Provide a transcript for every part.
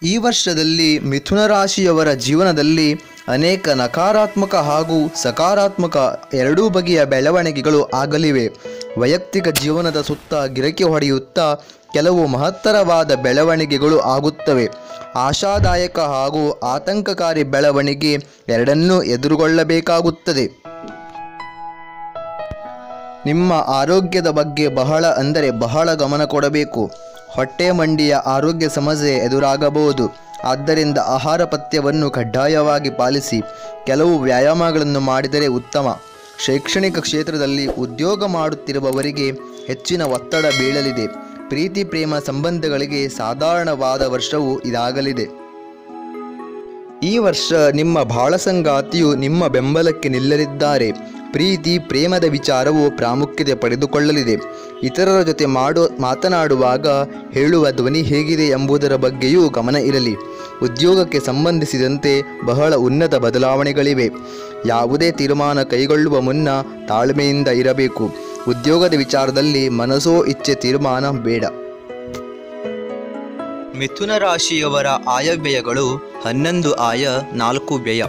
ಈ ವರ್ಷದಲ್ಲಿ ಮಿಥುನ ರಾಶಿಯವರ ಜೀವನದಲ್ಲಿ ಅನೇಕ ನಕಾರಾತ್ಮಕ ಹಾಗೂ ಸಕಾರಾತ್ಮಕ ಎರಡೂ ಬಗೆಯ ಬೆಳವಣಿಗೆಗಳು ಆಗಲಿವೆ. ವೈಯಕ್ತಿಕ ಜೀವನದ ಸುತ್ತ ಗಿರಕಿ ಹೊಡೆಯುತ್ತಾ ಕೆಲವು ಮಹತ್ತರವಾದ ಬೆಳವಣಿಗೆಗಳು ಆಗುತ್ತವೆ. ಆಶಾದಾಯಕ ಹಾಗೂ ಆತಂಕಕಾರಿ ಬೆಳವಣಿಗೆ ಎರಡನ್ನೂ ಎದುರುಗೊಳ್ಳಬೇಕಾಗುತ್ತದೆ. ನಿಮ್ಮ ಆರೋಗ್ಯದ ಬಗ್ಗೆ ಬಹಳ ಗಮನ ಕೊಡಬೇಕು. ಹೊಟ್ಟೆ ಮಂಡಿಯ ಆರೋಗ್ಯ ಸಮಸ್ಯೆ ಎದುರಾಗಬಹುದು. ಆದ್ದರಿಂದ ಆಹಾರ ಪಥ್ಯವನ್ನು ಕಡ್ಡಾಯವಾಗಿ ಪಾಲಿಸಿ. ಕೆಲವು ವ್ಯಾಯಾಮಗಳನ್ನು ಮಾಡಿದರೆ ಉತ್ತಮ. ಶೈಕ್ಷಣಿಕ ಕ್ಷೇತ್ರದಲ್ಲಿ ಉದ್ಯೋಗ ಮಾಡುತ್ತಿರುವವರಿಗೆ ಹೆಚ್ಚಿನ ಒತ್ತಡ ಬೀಳಲಿದೆ. ಪ್ರೀತಿ ಪ್ರೇಮ ಸಂಬಂಧಗಳಿಗೆ ಸಾಧಾರಣವಾದ ವರ್ಷವು ಇದಾಗಲಿದೆ. ಈ ವರ್ಷ ನಿಮ್ಮ ಬಾಳ ಸಂಗಾತಿಯು ನಿಮ್ಮ ಬೆಂಬಲಕ್ಕೆ ನಿಲ್ಲಲಿದ್ದಾರೆ. ಪ್ರೀತಿ ಪ್ರೇಮದ ವಿಚಾರವು ಪ್ರಾಮುಖ್ಯತೆ ಪಡೆದುಕೊಳ್ಳಲಿದೆ. ಇತರರ ಜೊತೆ ಮಾತನಾಡುವಾಗ ಹೇಳುವ ಧ್ವನಿ ಹೇಗಿದೆ ಎಂಬುದರ ಬಗ್ಗೆಯೂ ಗಮನ ಇರಲಿ. ಉದ್ಯೋಗಕ್ಕೆ ಸಂಬಂಧಿಸಿದಂತೆ ಬಹಳ ಉನ್ನತ ಬದಲಾವಣೆಗಳಿವೆ. ಯಾವುದೇ ತೀರ್ಮಾನ ಕೈಗೊಳ್ಳುವ ಮುನ್ನ ತಾಳ್ಮೆಯಿಂದ ಇರಬೇಕು. ಉದ್ಯೋಗದ ವಿಚಾರದಲ್ಲಿ ಮನಸೋ ಇಚ್ಛೆ ತೀರ್ಮಾನ ಬೇಡ. ಮಿಥುನ ರಾಶಿಯವರ ಆಯವ್ಯಯಗಳು 11 ಆಯ 4 ವ್ಯಯ.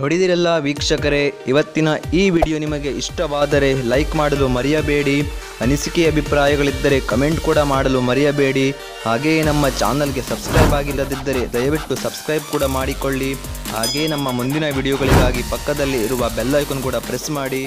ನೋಡಿದಿರಲ್ಲ ವೀಕ್ಷಕರೇ, ಇವತ್ತಿನ ಈ ವಿಡಿಯೋ ನಿಮಗೆ ಇಷ್ಟವಾದರೆ ಲೈಕ್ ಮಾಡಲು ಮರೆಯಬೇಡಿ. ಅನಿಸಿಕೆ ಅಭಿಪ್ರಾಯಗಳಿದ್ದರೆ ಕಮೆಂಟ್ ಕೂಡ ಮಾಡಲು ಮರೆಯಬೇಡಿ. ಹಾಗೆಯೇ ನಮ್ಮ ಚಾನಲ್ಗೆ ಸಬ್ಸ್ಕ್ರೈಬ್ ಆಗಿಲ್ಲದಿದ್ದರೆ ದಯವಿಟ್ಟು ಸಬ್ಸ್ಕ್ರೈಬ್ ಕೂಡ ಮಾಡಿಕೊಳ್ಳಿ. ಹಾಗೆಯೇ ನಮ್ಮ ಮುಂದಿನ ವಿಡಿಯೋಗಳಿಗಾಗಿ ಪಕ್ಕದಲ್ಲಿ ಇರುವ ಬೆಲ್ ಐಕಾನ್ ಕೂಡ ಪ್ರೆಸ್ ಮಾಡಿ.